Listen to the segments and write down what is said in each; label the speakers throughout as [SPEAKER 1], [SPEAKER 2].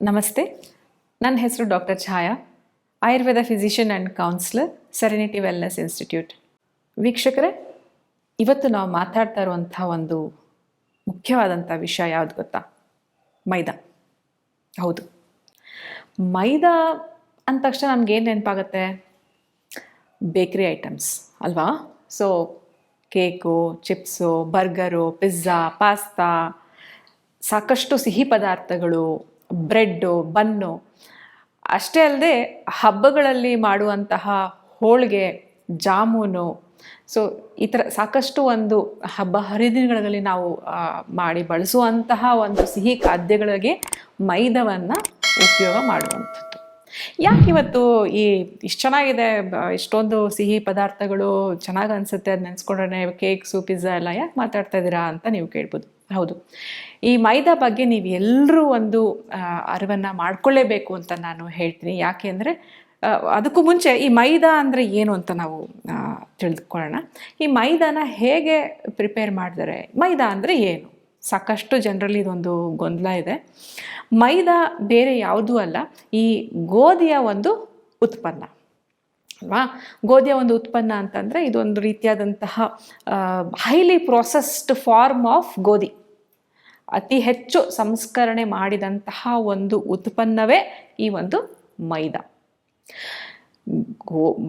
[SPEAKER 1] ನಮಸ್ತೆ, ನನ್ನ ಹೆಸರು doctor Chhaya, Ayurveda physician and counsellor, serenity wellness institute. ವೀಕ್ಷಕರೇ, ಇವತ್ತು ನಾವು ಮಾತಾಡ್ತಾ ಇರುವಂಥ ಒಂದು ಮುಖ್ಯವಾದಂಥ ವಿಷಯ ಯಾವುದು ಗೊತ್ತಾ? ಮೈದಾ. ಹೌದು, ಮೈದಾ ಅಂದ ತಕ್ಷಣ ನಮಗೇನು ನೆನಪಾಗುತ್ತೆ? ಬೇಕ್ರಿ ಐಟಮ್ಸ್ ಅಲ್ವಾ? So cake, chips, burger, pizza, pasta, ಸಾಕಷ್ಟು ಸಿಹಿ ಪದಾರ್ಥಗಳು, ಬ್ರೆಡ್ಡು, ಬನ್ನು, ಅಷ್ಟೇ ಅಲ್ಲದೆ ಹಬ್ಬಗಳಲ್ಲಿ ಮಾಡುವಂತಹ ಹೋಳಿಗೆ, ಜಾಮೂನು. ಸೊ ಈ ಥರ ಸಾಕಷ್ಟು ಒಂದು ಹಬ್ಬ ಹರಿದಿನಗಳಲ್ಲಿ ನಾವು ಮಾಡಿ ಬಳಸುವಂತಹ ಒಂದು ಸಿಹಿ ಖಾದ್ಯಗಳಿಗೆ ಮೈದಾವನ್ನು ಉಪಯೋಗ ಮಾಡುವಂಥದ್ದು. ಯಾಕೆ ಇವತ್ತು ಇಷ್ಟು ಚೆನ್ನಾಗಿದೆ, ಇಷ್ಟೊಂದು ಸಿಹಿ ಪದಾರ್ಥಗಳು ಚೆನ್ನಾಗಿ ಅನಿಸುತ್ತೆ, ಅದು ನೆನೆಸ್ಕೊಂಡ್ರೆ ಕೇಕ್ಸು, ಪಿಜ್ಜಾ ಎಲ್ಲ ಯಾಕೆ ಮಾತಾಡ್ತಾ ಇದ್ದೀರಾ ಅಂತ ನೀವು ಕೇಳ್ಬೋದು. ಹೌದು, ಈ ಮೈದಾ ಬಗ್ಗೆ ನೀವು ಎಲ್ಲರೂ ಒಂದು ಅರಿವನ್ನು ಮಾಡ್ಕೊಳ್ಳೇಬೇಕು ಅಂತ ನಾನು ಹೇಳ್ತೀನಿ. ಯಾಕೆ ಅಂದರೆ ಅದಕ್ಕೂ ಮುಂಚೆ ಈ ಮೈದಾ ಅಂದರೆ ಏನು ಅಂತ ನಾವು ತಿಳಿದುಕೊಳ್ಳೋಣ. ಈ ಮೈದಾನ ಹೇಗೆ ಪ್ರಿಪೇರ್ ಮಾಡಿದರೆ, ಮೈದಾ ಅಂದರೆ ಏನು? ಸಾಕಷ್ಟು ಜನರಲ್ಲಿ ಇದೊಂದು ಗೊಂದಲ ಇದೆ. ಮೈದಾ ಬೇರೆ ಯಾವುದೂ ಅಲ್ಲ, ಈ ಗೋಧಿಯ ಒಂದು ಉತ್ಪನ್ನ ಅಲ್ವಾ? ಗೋಧಿಯ ಒಂದು ಉತ್ಪನ್ನ ಅಂತಂದರೆ ಇದೊಂದು ರೀತಿಯಾದಂತಹ ಹೈಲಿ ಪ್ರೊಸೆಸ್ಡ್ ಫಾರ್ಮ್ ಆಫ್ ಗೋಧಿ. ಅತಿ ಹೆಚ್ಚು ಸಂಸ್ಕರಣೆ ಮಾಡಿದಂತಹ ಒಂದು ಉತ್ಪನ್ನವೇ ಈ ಒಂದು ಮೈದಾ.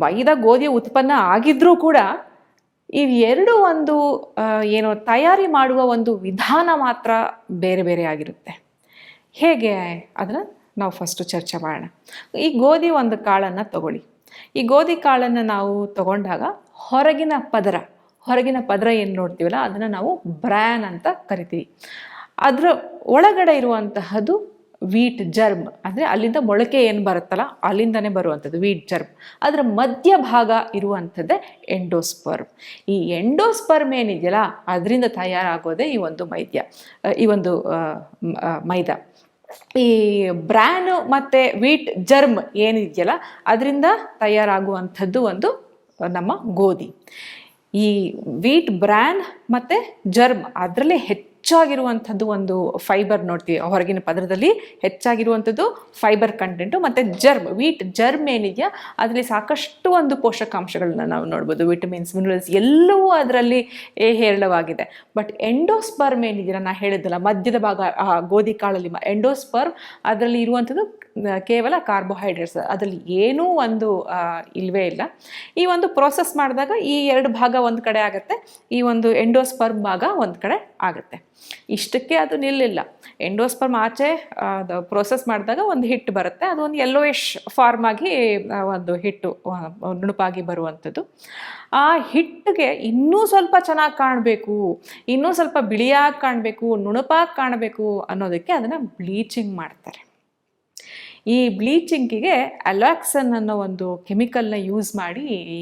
[SPEAKER 1] ಮೈದಾ ಗೋಧಿಯ ಉತ್ಪನ್ನ ಆಗಿದ್ರೂ ಕೂಡ ಇವೆರಡು ಒಂದು ಏನು ತಯಾರಿ ಮಾಡುವ ಒಂದು ವಿಧಾನ ಮಾತ್ರ ಬೇರೆ ಬೇರೆ ಆಗಿರುತ್ತೆ. ಹೇಗೆ ಅದನ್ನು ನಾವು ಫಸ್ಟು ಚರ್ಚೆ ಮಾಡೋಣ. ಈ ಗೋಧಿ ಒಂದು ಕಾಳನ್ನು ತಗೊಳ್ಳಿ. ಈ ಗೋಧಿ ಕಾಳನ್ನು ನಾವು ತಗೊಂಡಾಗ ಹೊರಗಿನ ಪದರ ಏನು ನೋಡ್ತೀವಲ್ಲ, ಅದನ್ನು ನಾವು ಬ್ರ್ಯಾನ್ ಅಂತ ಕರಿತೀವಿ. ಅದರ ಒಳಗಡೆ ಇರುವಂತಹದ್ದು ವೀಟ್ ಜರ್ಮ್, ಅಂದರೆ ಅಲ್ಲಿಂದ ಮೊಳಕೆ ಏನು ಬರುತ್ತಲ್ಲ ಅಲ್ಲಿಂದನೇ ಬರುವಂಥದ್ದು ವೀಟ್ ಜರ್ಮ್. ಅದರ ಮಧ್ಯಭಾಗ ಇರುವಂಥದ್ದೇ ಎಂಡೋಸ್ಪರ್ಮ್. ಈ ಎಂಡೋಸ್ಪರ್ಮ್ ಏನಿದೆಯಲ್ಲ, ಅದರಿಂದ ತಯಾರಾಗೋದೇ ಈ ಒಂದು ಮೈದಾ. ಈ ಬ್ರ್ಯಾನು ಮತ್ತು ವೀಟ್ ಜರ್ಮ್ ಏನಿದೆಯಲ್ಲ, ಅದರಿಂದ ತಯಾರಾಗುವಂಥದ್ದು ಒಂದು ನಮ್ಮ ಗೋಧಿ. ಈ ವೀಟ್ ಬ್ರ್ಯಾನ್ ಮತ್ತು ಜರ್ಮ್ ಅದರಲ್ಲೇ ಹೆಚ್ಚಾಗಿರುವಂಥದ್ದು ಒಂದು ಫೈಬರ್ ನೋಡ್ತೀವಿ. ಹೊರಗಿನ ಪದರದಲ್ಲಿ ಹೆಚ್ಚಾಗಿರುವಂಥದ್ದು ಫೈಬರ್ ಕಂಟೆಂಟು. ಮತ್ತು ವೀಟ್ ಜರ್ಮ್ ಏನಿದೆಯಾ, ಅದರಲ್ಲಿ ಸಾಕಷ್ಟು ಒಂದು ಪೋಷಕಾಂಶಗಳನ್ನ ನಾವು ನೋಡ್ಬೋದು. ವಿಟಮಿನ್ಸ್, ಮಿನರಲ್ಸ್ ಎಲ್ಲವೂ ಅದರಲ್ಲಿ ಹೇರಳವಾಗಿದೆ. ಬಟ್ ಎಂಡೋಸ್ಪರ್ಮ್ ಏನಿದೆಯಲ್ಲ, ನಾನು ಹೇಳಿದ್ದಲ್ಲ ಮಧ್ಯದ ಭಾಗ ಗೋಧಿ ಕಾಳಲ್ಲಿ ಎಂಡೋಸ್ಪರ್ಮ್, ಅದರಲ್ಲಿ ಇರುವಂಥದ್ದು ಕೇವಲ ಕಾರ್ಬೋಹೈಡ್ರೇಟ್ಸ್, ಅದರಲ್ಲಿ ಏನೂ ಒಂದು ಇಲ್ಲವೇ ಇಲ್ಲ. ಈ ಒಂದು ಪ್ರೋಸೆಸ್ ಮಾಡಿದಾಗ ಈ ಎರಡು ಭಾಗ ಒಂದು ಕಡೆ ಆಗುತ್ತೆ, ಈ ಒಂದು ಎಂಡೋಸ್ಪರ್ಮ್ ಭಾಗ ಒಂದು ಕಡೆ ಆಗುತ್ತೆ. ಇಷ್ಟಕ್ಕೆ ಅದು ನಿಲ್ಲಿಲ್ಲ. ಎಂಡೋಸ್ಪರ್ಮ್ ಆಚೆ ಅದು ಪ್ರೋಸೆಸ್ ಮಾಡಿದಾಗ ಒಂದು ಹಿಟ್ಟು ಬರುತ್ತೆ, ಅದು ಒಂದು ಯೆಲ್ಲೋಯಿಶ್ ಫಾರ್ಮ್ ಆಗಿ ಒಂದು ಹಿಟ್ಟು ನುಣುಪಾಗಿ ಬರುವಂಥದ್ದು. ಆ ಹಿಟ್ಟಿಗೆ ಇನ್ನೂ ಸ್ವಲ್ಪ ಚೆನ್ನಾಗಿ ಕಾಣಬೇಕು, ಇನ್ನೂ ಸ್ವಲ್ಪ ಬಿಳಿಯಾಗಿ ಕಾಣಬೇಕು, ನುಣುಪಾಗಿ ಕಾಣಬೇಕು ಅನ್ನೋದಕ್ಕೆ ಅದನ್ನು ಬ್ಲೀಚಿಂಗ್ ಮಾಡ್ತಾರೆ. ಈ ಬ್ಲೀಚಿಂಗಿಗೆ ಅಲಾಕ್ಸನ್ ಅನ್ನೋ ಒಂದು ಕೆಮಿಕಲ್ನ ಯೂಸ್ ಮಾಡಿ ಈ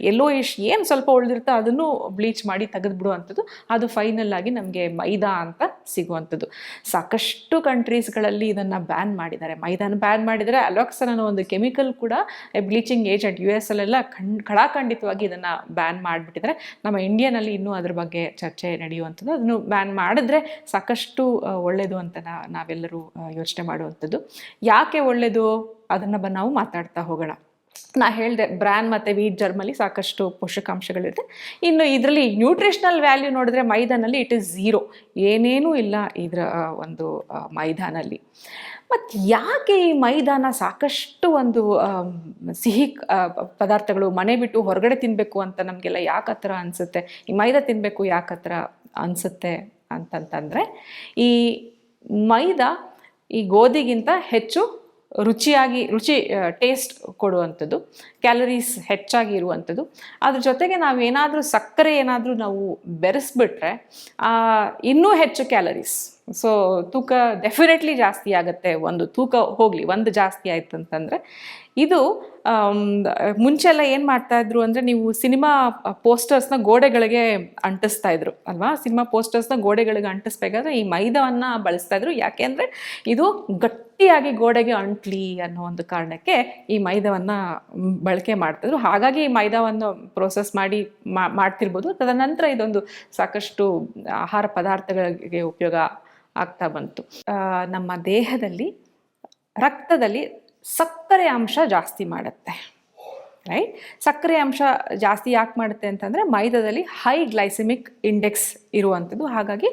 [SPEAKER 1] ಯೆಲ್ಲೋಯಿಶ್ ಏನು ಸ್ವಲ್ಪ ಉಳಿದಿರುತ್ತೋ ಅದನ್ನು ಬ್ಲೀಚ್ ಮಾಡಿ ತೆಗೆದುಬಿಡುವಂಥದ್ದು. ಅದು ಫೈನಲ್ ಆಗಿ ನಮಗೆ ಮೈದಾ ಅಂತ ಸಿಗುವಂಥದ್ದು. ಸಾಕಷ್ಟು ಕಂಟ್ರೀಸ್ಗಳಲ್ಲಿ ಇದನ್ನು ಬ್ಯಾನ್ ಮಾಡಿದ್ದಾರೆ. ಮೈದಾನ ಬ್ಯಾನ್ ಮಾಡಿದರೆ ಅಲಾಕ್ಸನ್ ಅನ್ನೋ ಒಂದು ಕೆಮಿಕಲ್ ಕೂಡ ಬ್ಲೀಚಿಂಗ್ ಏಜೆಂಟ್ US ಅಲ್ಲೆಲ್ಲ ಖಡಾಖಂಡಿತವಾಗಿ ಇದನ್ನು ಬ್ಯಾನ್ ಮಾಡಿಬಿಟ್ಟಿದ್ದಾರೆ. ನಮ್ಮ ಇಂಡಿಯಾನಲ್ಲಿ ಇನ್ನೂ ಅದ್ರ ಬಗ್ಗೆ ಚರ್ಚೆ ನಡೆಯುವಂಥದ್ದು. ಅದನ್ನು ಬ್ಯಾನ್ ಮಾಡಿದ್ರೆ ಸಾಕಷ್ಟು ಒಳ್ಳೆಯದು ಅಂತ ನಾವೆಲ್ಲರೂ ಯೋಚನೆ ಮಾಡುವಂಥದ್ದು. ಯಾಕೆ ಒಳ್ಳೆಯದು ಅದನ್ನು ನಾವು ಮಾತಾಡ್ತಾ ಹೋಗೋಣ. ನಾ ಹೇಳಿದೆ, ಬ್ರ್ಯಾನ್ ಮತ್ತು ವೀಟ್ ಜರ್ಮಲ್ಲಿ ಸಾಕಷ್ಟು ಪೋಷಕಾಂಶಗಳಿರುತ್ತೆ. ಇನ್ನು ಇದರಲ್ಲಿ ನ್ಯೂಟ್ರಿಷನಲ್ ವ್ಯಾಲ್ಯೂ ನೋಡಿದ್ರೆ ಮೈದಾನಲ್ಲಿ ಇಟ್ ಇಸ್ 0, ಏನೇನೂ ಇಲ್ಲ ಇದರ ಒಂದು ಮೈದಾನಲ್ಲಿ. ಮತ್ತು ಯಾಕೆ ಈ ಮೈದಾನ ಸಾಕಷ್ಟು ಒಂದು ಸಿಹಿ ಪದಾರ್ಥಗಳು ಮನೆ ಬಿಟ್ಟು ಹೊರಗಡೆ ತಿನ್ನಬೇಕು ಅಂತ ನಮಗೆಲ್ಲ ಯಾಕೆ ಆ ಥರ ಅನಿಸುತ್ತೆ, ಈ ಮೈದಾ ತಿನ್ನಬೇಕು ಯಾಕೆ ಆ ಥರ ಅನಿಸುತ್ತೆ ಅಂತಂತಂದರೆ, ಈ ಮೈದಾ ಈ ಗೋಧಿಗಿಂತ ಹೆಚ್ಚು ರುಚಿ ಟೇಸ್ಟ್ ಕೊಡುವಂಥದ್ದು, ಕ್ಯಾಲರೀಸ್ ಹೆಚ್ಚಾಗಿ ಇರುವಂಥದ್ದು. ಅದ್ರ ಜೊತೆಗೆ ನಾವೇನಾದರೂ ಸಕ್ಕರೆ ಏನಾದರೂ ನಾವು ಬೆರೆಸ್ಬಿಟ್ರೆ ಇನ್ನೂ ಹೆಚ್ಚು ಕ್ಯಾಲರೀಸ್. ಸೊ ತೂಕ ಡೆಫಿನೆಟ್ಲಿ ಜಾಸ್ತಿ ಆಗುತ್ತೆ. ಒಂದು ತೂಕ ಹೋಗಲಿ, ಒಂದು ಜಾಸ್ತಿ ಆಯ್ತು ಅಂತಂದರೆ. ಇದು ಮುಂಚೆ ಎಲ್ಲ ಏನು ಮಾಡ್ತಾಯಿದ್ರು ಅಂದರೆ, ನೀವು ಸಿನಿಮಾ ಪೋಸ್ಟರ್ಸ್ನ ಗೋಡೆಗಳಿಗೆ ಅಂಟಿಸ್ತಾ ಇದ್ರು ಅಲ್ವಾ? ಸಿನಿಮಾ ಪೋಸ್ಟರ್ಸ್ನ ಗೋಡೆಗಳಿಗೆ ಅಂಟಿಸ್ಬೇಕಾದ್ರೆ ಈ ಮೈದಾವನ್ನು ಬಳಸ್ತಾಯಿದ್ರು. ಯಾಕೆ ಅಂದರೆ ಇದು ಗಟ್ಟಿಯಾಗಿ ಗೋಡೆಗೆ ಅಂಟ್ಲಿ ಅನ್ನೋ ಒಂದು ಕಾರಣಕ್ಕೆ ಈ ಮೈದಾವನ್ನು ಬಳಕೆ ಮಾಡ್ತಿದ್ರು. ಹಾಗಾಗಿ ಈ ಮೈದಾವನ್ನು ಪ್ರೋಸೆಸ್ ಮಾಡ್ತಿರ್ಬೋದು. ತದನಂತರ ಇದೊಂದು ಸಾಕಷ್ಟು ಆಹಾರ ಪದಾರ್ಥಗಳಿಗೆ ಉಪಯೋಗ ಆಗ್ತಾ ಬಂತು. ನಮ್ಮ ದೇಹದಲ್ಲಿ ರಕ್ತದಲ್ಲಿ ಸಕ್ಕರೆ ಅಂಶ ಜಾಸ್ತಿ ಮಾಡುತ್ತೆ. ರೈಟ್, ಸಕ್ಕರೆ ಅಂಶ ಜಾಸ್ತಿ ಯಾಕೆ ಮಾಡುತ್ತೆ ಅಂತಂದರೆ ಮೈದಾದಲ್ಲಿ ಹೈ ಗ್ಲೈಸೆಮಿಕ್ ಇಂಡೆಕ್ಸ್ ಇರುವಂಥದ್ದು. ಹಾಗಾಗಿ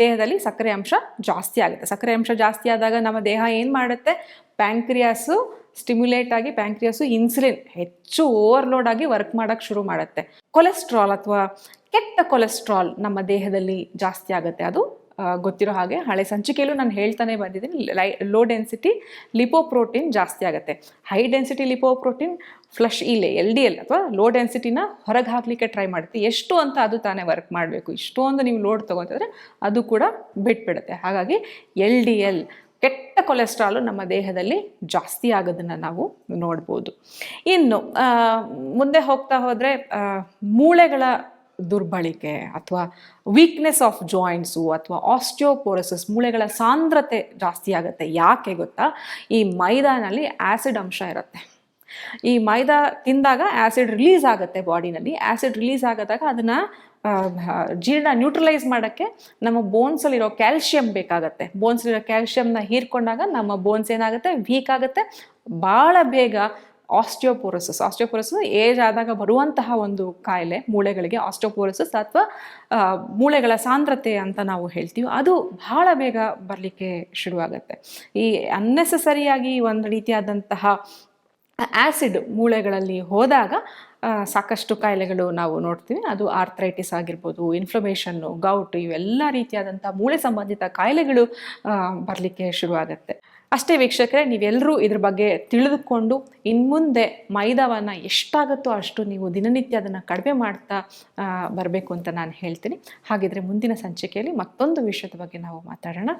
[SPEAKER 1] ದೇಹದಲ್ಲಿ ಸಕ್ಕರೆ ಅಂಶ ಜಾಸ್ತಿ ಆಗುತ್ತೆ. ಸಕ್ಕರೆ ಅಂಶ ಜಾಸ್ತಿ ಆದಾಗ ನಮ್ಮ ದೇಹ ಏನು ಮಾಡುತ್ತೆ, ಪ್ಯಾಂಕ್ರಿಯಾಸು ಸ್ಟಿಮ್ಯುಲೇಟ್ ಆಗಿ ಪ್ಯಾಂಕ್ರಿಯಾಸು ಇನ್ಸುಲಿನ್ ಹೆಚ್ಚು ಓವರ್ಲೋಡ್ ಆಗಿ ವರ್ಕ್ ಮಾಡೋಕ್ಕೆ ಶುರು ಮಾಡುತ್ತೆ. ಕೊಲೆಸ್ಟ್ರಾಲ್ ಅಥವಾ ಕೆಟ್ಟ ಕೊಲೆಸ್ಟ್ರಾಲ್ ನಮ್ಮ ದೇಹದಲ್ಲಿ ಜಾಸ್ತಿ ಆಗುತ್ತೆ. ಅದು ಗೊತ್ತಿರೋ ಹಾಗೆ ಹಳೆ ಸಂಚಿಕೆಯಲ್ಲೂ ನಾನು ಹೇಳ್ತಾನೆ ಬಂದಿದ್ದೀನಿ, ಲೋ ಡೆನ್ಸಿಟಿ ಲಿಪೋಪ್ರೋಟೀನ್ ಜಾಸ್ತಿ ಆಗುತ್ತೆ. ಹೈ ಡೆನ್ಸಿಟಿ ಲಿಪೋಪ್ರೋಟೀನ್ ಫ್ಲಶ್ ಇಲೆ LDL ಅಥವಾ ಲೋ ಡೆನ್ಸಿಟಿನ ಹೊರಗೆ ಹಾಕಲಿಕ್ಕೆ ಟ್ರೈ ಮಾಡುತ್ತೆ. ಎಷ್ಟು ಅಂತ ಅದು ತಾನೇ ವರ್ಕ್ ಮಾಡಬೇಕು. ಇಷ್ಟೊಂದು ನೀವು ಲೋಡ್ ತೊಗೊತಿದ್ರೆ ಅದು ಕೂಡ ಬಿಟ್ಬಿಡುತ್ತೆ. ಹಾಗಾಗಿ LDL ಕೆಟ್ಟ ಕೊಲೆಸ್ಟ್ರಾಲು ನಮ್ಮ ದೇಹದಲ್ಲಿ ಜಾಸ್ತಿ ಆಗೋದನ್ನು ನಾವು ನೋಡ್ಬೋದು. ಇನ್ನು ಮುಂದೆ ಹೋಗ್ತಾ ಹೋದರೆ ಮೂಳೆಗಳ ದುರ್ಬಳಿಕೆ ಅಥವಾ ವೀಕ್ನೆಸ್ ಆಫ್ ಜಾಯಿಂಟ್ಸು ಅಥವಾ ಆಸ್ಟಿಯೋಪೋರೋಸಿಸ್, ಮೂಳೆಗಳ ಸಾಂದ್ರತೆ ಜಾಸ್ತಿ ಆಗುತ್ತೆ. ಯಾಕೆ ಗೊತ್ತಾ, ಈ ಮೈದಾನಲ್ಲಿ ಆ್ಯಸಿಡ್ ಅಂಶ ಇರುತ್ತೆ. ಈ ಮೈದಾ ತಿಂದಾಗ ಆ್ಯಸಿಡ್ ರಿಲೀಸ್ ಆಗುತ್ತೆ ಬಾಡಿನಲ್ಲಿ. ಆ್ಯಸಿಡ್ ರಿಲೀಸ್ ಆಗೋದಾಗ ಅದನ್ನು ನ್ಯೂಟ್ರಲೈಸ್ ಮಾಡೋಕ್ಕೆ ನಮ್ಮ ಬೋನ್ಸಲ್ಲಿರೋ ಕ್ಯಾಲ್ಶಿಯಂ ಬೇಕಾಗುತ್ತೆ. ಬೋನ್ಸಲ್ಲಿರೋ ಕ್ಯಾಲ್ಶಿಯಂನ ಹೀರ್ಕೊಂಡಾಗ ನಮ್ಮ ಬೋನ್ಸ್ ಏನಾಗುತ್ತೆ, ವೀಕ್ ಆಗುತ್ತೆ. ಭಾಳ ಬೇಗ ಆಸ್ಟಿಯೋಪೋರೋಸಿಸ್ ಏಜ್ ಆದಾಗ ಬರುವಂತಹ ಒಂದು ಕಾಯಿಲೆ ಮೂಳೆಗಳಿಗೆ, ಆಸ್ಟಿಯೋಪೋರೋಸಿಸ್ ಅಥವಾ ಮೂಳೆಗಳ ಸಾಂದ್ರತೆ ಅಂತ ನಾವು ಹೇಳ್ತೀವಿ, ಅದು ಬಹಳ ಬೇಗ ಬರಲಿಕ್ಕೆ ಶುರುವಾಗುತ್ತೆ. ಈ ಅನ್ನೆಸೆಸರಿಯಾಗಿ ಒಂದು ರೀತಿಯಾದಂತಹ ಆ್ಯಸಿಡ್ ಮೂಳೆಗಳಲ್ಲಿ ಹೋದಾಗ ಸಾಕಷ್ಟು ಕಾಯಿಲೆಗಳು ನಾವು ನೋಡ್ತೀವಿ. ಅದು ಆರ್ಥ್ರೈಟಿಸ್ ಆಗಿರ್ಬೋದು, ಇನ್ಫ್ಲಮೇಷನ್ನು, ಗೌಟ್, ಇವೆಲ್ಲ ರೀತಿಯಾದಂಥ ಮೂಳೆ ಸಂಬಂಧಿತ ಕಾಯಿಲೆಗಳು ಬರಲಿಕ್ಕೆ ಶುರುವಾಗುತ್ತೆ. ಅಷ್ಟೇ ವೀಕ್ಷಕರೇ, ನೀವೆಲ್ಲರೂ ಇದ್ರ ಬಗ್ಗೆ ತಿಳಿದುಕೊಂಡು ಇನ್ಮುಂದೆ ಮೈದಾವನ್ನು ಎಷ್ಟಾಗುತ್ತೋ ಅಷ್ಟು ನೀವು ದಿನನಿತ್ಯ ಅದನ್ನು ಕಡಿಮೆ ಮಾಡ್ತಾ ಬರಬೇಕು ಅಂತ ನಾನು ಹೇಳ್ತೀನಿ. ಹಾಗಿದ್ರೆ ಮುಂದಿನ ಸಂಚಿಕೆಯಲ್ಲಿ ಮತ್ತೊಂದು ವಿಷಯದ ಬಗ್ಗೆ ನಾವು ಮಾತಾಡೋಣ.